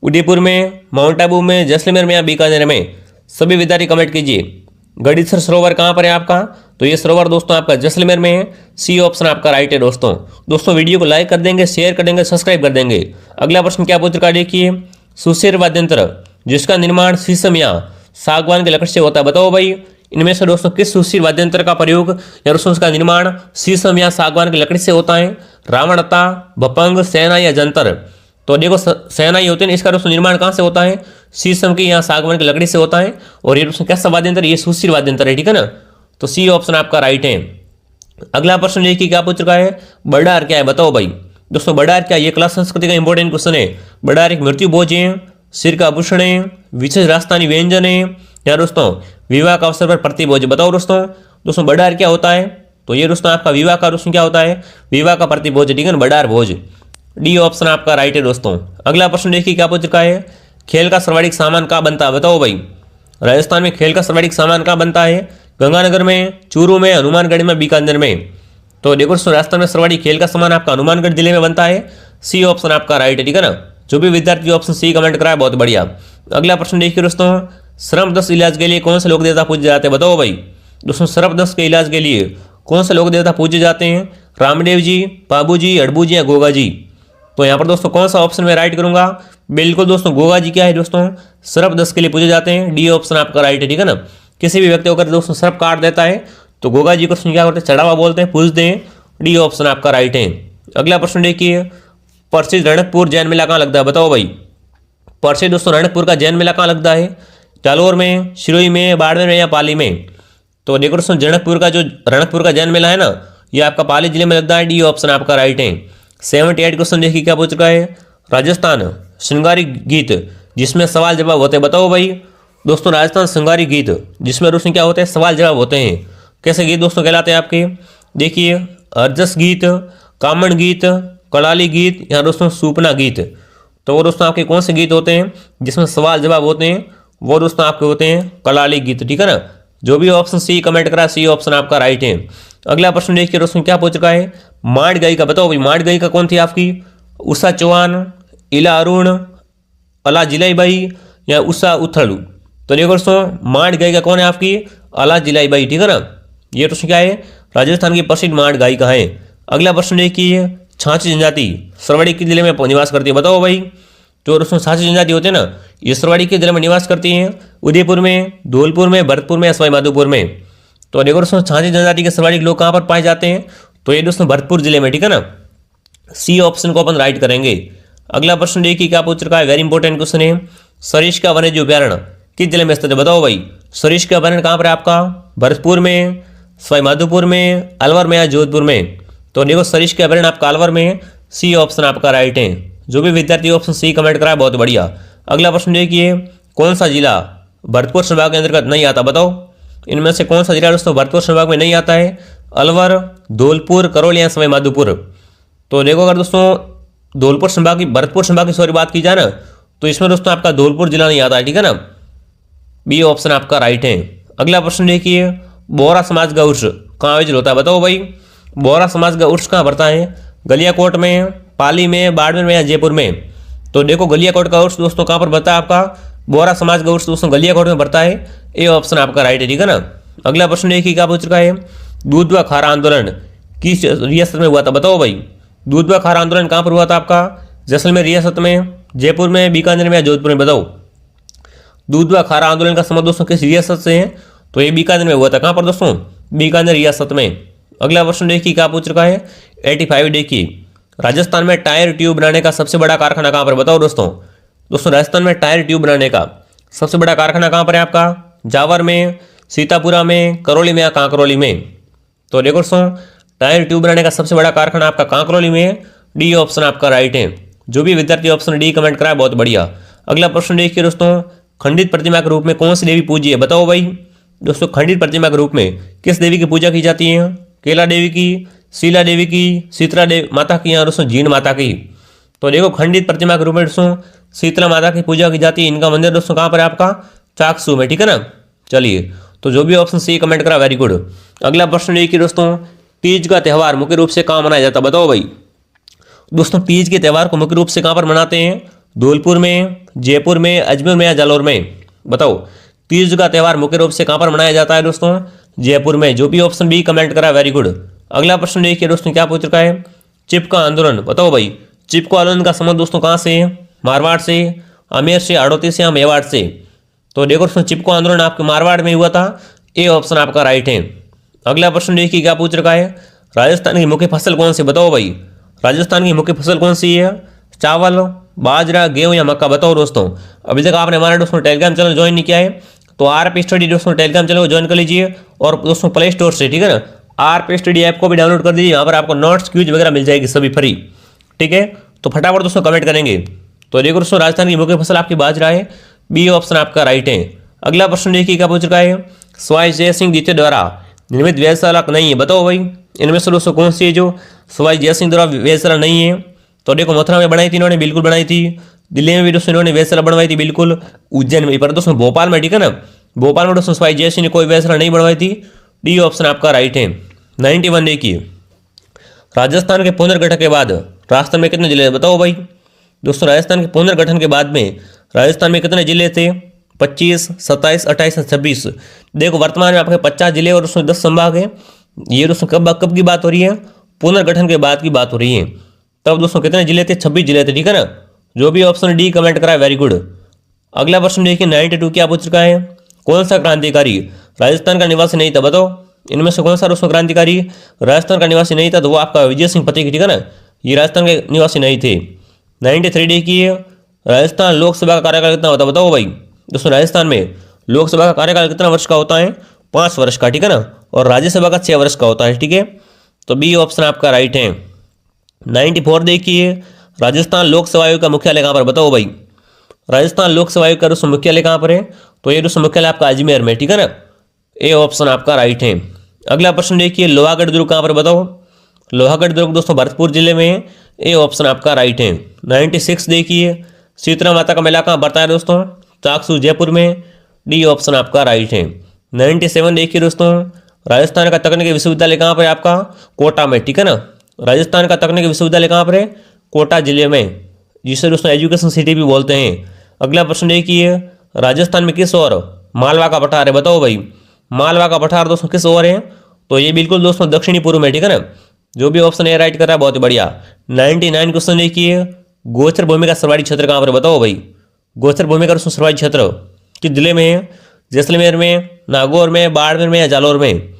उदयपुर में, माउंट आबू में, जैसलमेर में या बीकानेर में। सभी विद्यार्थी कमेंट कीजिए। गढ़सीसर सरोवर कहाँ पर है आपका, तो ये सरोवर दोस्तों आपका जैसलमेर में है। सी ऑप्शन आपका राइट है दोस्तों। दोस्तों वीडियो को लाइक कर देंगे, शेयर कर देंगे, सब्सक्राइब कर देंगे। अगला प्रश्न क्या पूछ रखा है देखिए, सुशिर वाद्य यंत्र जिसका निर्माण शीशम या सागवान के लकड़ी से होता है, बताओ भाई इनमें से दोस्तों किस सुशिर वाद्य यंत्र का प्रयोग या दोस्तों उसका निर्माण शीशम या सागवान की लकड़ी से होता है? रावणता, भपंग, सेना या जंतर। तो देखो सेना ही होते हैं, इसका दोस्तों निर्माण कहाँ से होता है? शीशम की या सागवान की लकड़ी से होता है। और ये दोस्तों कैसा वाद्य यंत्र? ये सुशिर वाद्य यंत्र है, ठीक है ना। तो सी ऑप्शन आपका राइट है। अगला प्रश्न देखिए क्या पूछ रखा है, बडार क्या है, बताओ भाई। दोस्तों बडार क्या, ये कला संस्कृति का इंपॉर्टेंट क्वेश्चन है। बडार एक मृत्यु भोज है, सिर का आभूषण है, विशेष राजस्थानी व्यंजन है, या दोस्तों विवाह का अवसर पर प्रतिभोज। बताओ दोस्तों बडार क्या होता है? तो ये दोस्तों आपका विवाह का दोस्तों क्या होता है? विवाह का प्रतिभोज, ठीक है ना, बडार भोज। डी ऑप्शन आपका राइट है दोस्तों। अगला प्रश्न देखिए क्या पूछ रखा है, खेल का सर्वाधिक सामान कहाँ बनता है, बताओ भाई। राजस्थान में खेल का सर्वाधिक सामान कहाँ बनता है? गंगानगर में, चूरू में, हनुमानगढ़ में, बीकानेर में। तो देखो दोस्तों राजस्थान में सर्वाधिक खेल का सामान आपका हनुमानगढ़ जिले में बनता है। सी ऑप्शन आपका राइट है, ठीक है ना। जो भी विद्यार्थी ऑप्शन सी कमेंट कराए बहुत बढ़िया। अगला प्रश्न देखिए दोस्तों, सर्पदंश इलाज के लिए कौन से लोक देवता पूजे जाते हैं, बताओ भाई। दोस्तों सर्पदंश के इलाज के लिए कौन से लोक देवता पूजे जाते हैं? रामदेव जी, पाबू जी, अड़बू जी या गोगा जी। तो यहाँ पर दोस्तों कौन सा ऑप्शन मैं राइट करूंगा? बिल्कुल दोस्तों गोगा जी क्या है दोस्तों, सर्पदंश के लिए पूजे जाते हैं। डी ऑप्शन आपका राइट है, ठीक है ना। किसी भी व्यक्ति को अगर दोस्तों सर्प काट देता है तो गोगा जी को क्या करते हैं? चढ़ावा बोलते हैं, पूजते हैं। डी ऑप्शन आपका राइट है। अगला प्रश्न देखिए, प्रसिद्ध रणकपुर जैन मेला कहाँ लगता है, बताओ भाई। प्रसिद्ध दोस्तों रणकपुर का जैन मेला कहाँ लगता है? जालोर में, सिरोही में, बाड़मेर में या पाली में। तो देखो दोस्तों रणकपुर का जैन मेला है ना, ये आपका पाली जिले में लगता है। डी ऑप्शन आपका राइट है। 78 क्वेश्चन देखिए क्या पूछ रखा है, राजस्थान श्रृंगारी गीत जिसमें सवाल जवाब होते हैं, बताओ भाई। दोस्तों राजस्थान श्रृंगारी गीत जिसमें दोस्तों क्या होते हैं? सवाल जवाब होते हैं। कैसे गीत दोस्तों कहलाते हैं आपके? देखिए अरजस गीत, कामण गीत, कड़ाली गीत या दोस्तों सूपना गीत। तो वो दोस्तों आपके कौन से गीत होते हैं जिसमें सवाल जवाब होते हैं? वो दोस्तों आपके होते हैं कड़ाली गीत, ठीक है ना। जो भी ऑप्शन सी कमेंट करा, सी ऑप्शन आपका राइट है। अगला प्रश्न देखिए दोस्तों क्या पूछ रखा है, माड़ गायिका बताओ भाई। माड़ गायिका कौन थी आपकी? उषा चौहान, इला अरुण, अला जिलाईबाई या उषा उथड़ू। तो देखो दोस्तों माड़ गायिका कौन है आपकी? अला जिलाईबाई, ठीक है ना। ये प्रश्न क्या है? राजस्थान की प्रसिद्ध माड़ गायिका है। अगला प्रश्न देखिए, छाछी जनजाति सरवड़ी के जिले में निवास करती है, बताओ भाई। जो दोस्तों छाछी जनजाति होते हैं ना, ये सरवड़ी के जिले में निवास करती हैं। उदयपुर में, धौलपुर में, भरतपुर में या सवाई माधोपुर में। तो देखो दोस्तों छाछी जनजाति के सरवड़ी लोग कहाँ पर पाए जाते हैं? तो ये दोस्तों भरतपुर जिले में, ठीक है ना। सी ऑप्शन को अपन राइट करेंगे। अगला प्रश्न देखिए क्या पूछ रखा है, वेरी इंपॉर्टेंट क्वेश्चन है, सरिस्का वन्यजीव अभ्यारण्य किस जिले में स्थित है, बताओ भाई। सरिस्का अभ्यारण्य कहाँ पर है आपका? भरतपुर में, सवाई माधोपुर में, अलवर में या जोधपुर में। तो देखो सरिस्का अभ्यारण्य आपका अलवर में है। सी ऑप्शन आपका राइट है। जो भी विद्यार्थी ऑप्शन सी कमेंट कराए बहुत बढ़िया। अगला प्रश्न देखिए, कौन सा जिला भरतपुर संभाग के अंतर्गत नहीं आता, बताओ। इनमें से कौन सा जिला दोस्तों भरतपुर संभाग में नहीं आता है? अलवर, धौलपुर, करौली या सवाई माधोपुर। तो देखो अगर दोस्तों धौलपुर संभाग की, भरतपुर संभाग की सॉरी बात की जाए ना, तो इसमें दोस्तों आपका धौलपुर जिला नहीं आता है, ठीक है ना। बी ऑप्शन आपका राइट है। अगला प्रश्न देखिए, बोहरा समाज का उर्स कहाँ आयोजित होता है, बताओ भाई। बोहरा समाज का उर्स कहाँ भरता है? गलियाकोट में, पाली में, बाड़मेर में या जयपुर में। तो देखो गलियाकोट का उर्स दोस्तों कहाँ पर भरता है आपका? बोहरा समाज का उर्स दोस्तों गलियाकोट में भरता है। ए ऑप्शन आपका राइट है, ठीक है ना। अगला प्रश्न देखिए क्या पूछ रखा है, दूध व खारा आंदोलन किस रियासत में हुआ था, बताओ भाई। दूध व खारा आंदोलन कहाँ पर हुआ था आपका? जैसलमेर रियासत में, जयपुर में, बीकानेर में या जोधपुर में, बताओ। दूध व खारा आंदोलन का संबंध दोस्तों किस रियासत से है? तो ये बीकानेर में हुआ था। कहाँ पर दोस्तों? बीकानेर रियासत में। अगला प्रश्न देखिए क्या पूछ रखा है, 85 देखिए, राजस्थान में टायर ट्यूब बनाने का सबसे बड़ा कारखाना कहाँ पर, बताओ दोस्तों। राजस्थान में टायर ट्यूब बनाने का सबसे बड़ा कारखाना कहाँ पर है आपका? जावर में, सीतापुरा में, करौली में या कांकरौली में। तो देखो दोस्तों टायर ट्यूब बनाने का सबसे बड़ा कारखाना आपका कांकरौली में है। डी ऑप्शन आपका राइट है। जो भी विद्यार्थी ऑप्शन डी कमेंट कराए बहुत बढ़िया। अगला प्रश्न देखिए दोस्तों, खंडित प्रतिमा के रूप में कौन सी देवी पूजी है, बताओ भाई। दोस्तों खंडित प्रतिमा के रूप में किस देवी की पूजा की जाती है? केला देवी की, शीला देवी की, शीतला देवी माता की या दोस्तों जीण माता की। तो देखो खंडित प्रतिमा के रूप में दोस्तों शीतला माता की पूजा की जाती है। इनका मंदिर दोस्तों कहाँ पर है आपका? चाकसू में, ठीक है ना। चलिए तो जो भी ऑप्शन सी कमेंट करा वेरी गुड। अगला प्रश्न देखिए दोस्तों, तीज का त्यौहार मुख्य रूप से कहाँ मनाया जाता है, बताओ भाई। दोस्तों तीज के त्यौहार को मुख्य रूप से कहाँ पर मनाते हैं? धौलपुर में, जयपुर में, अजमेर में या जालोर में, बताओ। तीज का त्यौहार मुख्य रूप से कहाँ पर मनाया जाता है दोस्तों? जयपुर में। जो भी ऑप्शन बी कमेंट करा वेरी गुड। अगला प्रश्न देखिए दोस्तों क्या पूछ रखा है, चिपका आंदोलन बताओ भाई। चिपको आंदोलन का संबंध दोस्तों कहाँ से है, मारवाड़ से, अमेर से, हाड़ौती से या मेवाड़ से। तो देखो दोस्तों चिपको आंदोलन आपके मारवाड़ में हुआ था, ए ऑप्शन आपका राइट है। अगला प्रश्न देखिए क्या पूछ रखा है, राजस्थान की मुख्य फसल कौन सी बताओ भाई। राजस्थान की मुख्य फसल कौन सी है, चावल, बाजरा, गेहूं या मक्का बताओ दोस्तों। अभी तक आपने हमारे दोस्तों टेलीग्राम चैनल ज्वाइन नहीं किया है तो आरपी स्टडी दोस्तों टेलीग्राम चैनल को ज्वाइन कर लीजिए और दोस्तों प्ले स्टोर से, ठीक है ना, आरपी स्टडी ऐप को भी डाउनलोड कर दीजिए। यहाँ पर आपको नोट्स क्यूज वगैरह मिल जाएगी सभी फ्री, ठीक है। तो फटाफट दोस्तों कमेंट करेंगे। तो देखो दोस्तों राजस्थान की मुख्य फसल आपकी बाजरा है, बी ऑप्शन आपका राइट है। अगला प्रश्न देखिए क्या पूछ रखा है, सवाई जय सिंह द्वितीय द्वारा निर्मित वेधशाला नहीं है बताओ भाई। इनमें से दोस्तों कौन सी है जो सवाई जय सिंह द्वारा वेधशाला नहीं है। तो देखो मथुरा में बनाई थी इन्होंने, बिल्कुल बनाई थी। दिल्ली में भी दोस्तों इन्होंने वेधशाला बनवाई थी बिल्कुल। उज्जैन में, पर दोस्तों भोपाल में, ठीक है ना, भोपाल में दोस्तों सवाई जय सिंह ने कोई वेधशाला नहीं बनवाई थी। डी ऑप्शन आपका राइट है। 91 देखिए, राजस्थान के पुनर्गठन के बाद राजस्थान में कितने जिले बताओ भाई। दोस्तों राजस्थान के पुनर्गठन के बाद में राजस्थान में कितने जिले थे, 25, 27, 28 और 26। देखो वर्तमान में आपके 50 जिले और उसमें 10 संभाग है। ये दोस्तों कब की बात हो रही है, पुनर्गठन के बाद की बात हो रही है। तब दोस्तों कितने जिले थे, 26 जिले थे, ठीक है ना। जो भी ऑप्शन डी कमेंट करा है वेरी गुड। अगला प्रश्न देखिए 92 क्या पूछ रखा है, कौन सा क्रांतिकारी राजस्थान का निवासी नहीं था बताओ। इनमें से कौन सा दोस्तों क्रांतिकारी राजस्थान का निवासी नहीं था, तो वो आपका विजय सिंह पतेगी, ठीक है ना। ये राजस्थान के निवासी नहीं थे। 93 देखिए, राजस्थान लोकसभा का कार्यकाल कितना होता है बताओ भाई। दोस्तों राजस्थान में लोकसभा का कार्यकाल कितना वर्ष का होता है, 5 वर्ष का, ठीक है ना। और राज्यसभा का 6 वर्ष का होता है, ठीक है। तो बी ऑप्शन आपका राइट है। 94 देखिए, राजस्थान लोकसभा आयोग का मुख्यालय कहाँ पर बताओ भाई। राजस्थान लोकसभा आयोग का दोस्तों मुख्यालय कहाँ पर है, तो ये दोस्तों मुख्यालय आपका अजमेर में, ठीक है ना। ए ऑप्शन आपका राइट है। अगला प्रश्न देखिए, लोहागढ़ दुर्ग कहाँ पर बताओ। लोहागढ़ दुर्ग दोस्तों भरतपुर जिले में है, ए ऑप्शन आपका राइट है। 96 देखिए, शीतला माता का मेला कहाँ पड़ता है दोस्तों, चाकसू जयपुर में, डी ऑप्शन आपका राइट है। 97 देखिए दोस्तों, राजस्थान का तकनीकी विश्वविद्यालय कहाँ पर है आपका, कोटा में, ठीक है ना। राजस्थान का तकनीकी विश्वविद्यालय कहाँ पर है, कोटा जिले में, जिसे दोस्तों एजुकेशन सिटी भी बोलते हैं। अगला प्रश्न देखिए, राजस्थान में किस ओर मालवा का पठार है बताओ भाई। मालवा का पठार दोस्तों किस ओर है, तो ये बिल्कुल दोस्तों दक्षिणी पूर्व में, ठीक है ना। जो भी ऑप्शन ए राइट कर रहा है बहुत ही बढ़िया। 99 क्वेश्चन देखिए, गोचर भूमि का सर्वाधिक क्षेत्र कहाँ पर बताओ भाई। गोचर भूमि का दोस्तों सर्वाधिक क्षेत्र किस जिले में है, जैसलमेर में, नागौर में, बाड़मेर में या जालौर में।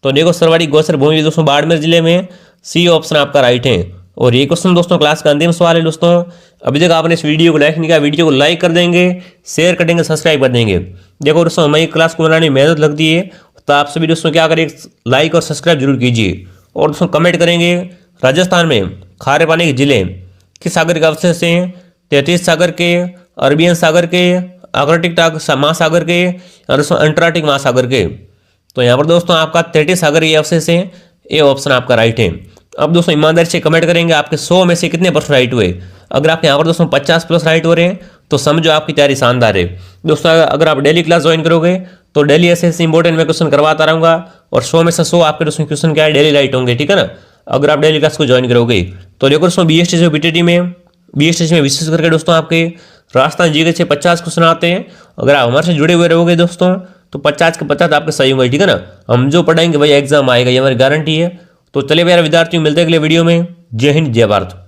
तो देखो सर्वाधिक गोचर भूमि दोस्तों बाड़मेर जिले में, सी ऑप्शन आपका राइट है। और ये क्वेश्चन दोस्तों क्लास का अंतिम सवाल है दोस्तों। अभी तक आपने इस वीडियो को लाइक नहीं किया, वीडियो को लाइक कर देंगे, शेयर कर देंगे, सब्सक्राइब कर देंगे। देखो दोस्तों हमारी क्लास को बनाने में मेहनत लगती है, तो आप सभी दोस्तों क्या करें, लाइक और सब्सक्राइब जरूर कीजिए। और दोस्तों कमेंट करेंगे, राजस्थान में खारे पानी के जिले किस सागर के अवशेष से हैं, 33 सागर के, अरबियन सागर के, आर्कटिक महासागर के और दोस्तों अंटार्कटिक महासागर के। तो यहाँ पर दोस्तों आपका 33 सागर ये अवशेष है, ये ऑप्शन आपका राइट है। अब दोस्तों ईमानदारी से कमेंट करेंगे आपके 100 में से कितने % राइट हुए। अगर आपके यहाँ पर दोस्तों 50+ राइट हो रहे हैं तो समझो आपकी तैयारी शानदार है दोस्तों। अगर आप डेली क्लास ज्वाइन करोगे तो डेली ऐसे इंपॉर्टेंट मैं क्वेश्चन करवाता रहूँगा और 100 में से 100 आपके दोस्तों क्वेश्चन क्या है, डेली राइट होंगे, ठीक है ना। अगर आप डेली क्लास को ज्वाइन करोगे तो देखो दोस्तों BSTC BTT में विशेष करके दोस्तों आपके राजस्थान जीके से 50 क्वेश्चन आते हैं। अगर आप हमारे से जुड़े हुए रहोगे दोस्तों तो 50 के 50 आपके सही होंगे, ठीक है ना। हम जो पढ़ाएंगे वही एग्जाम आएगा, ये हमारी गारंटी है। तो चलिए यार विद्यार्थियों, मिलते हैं अगले वीडियो में। जय हिंद, जय भारत।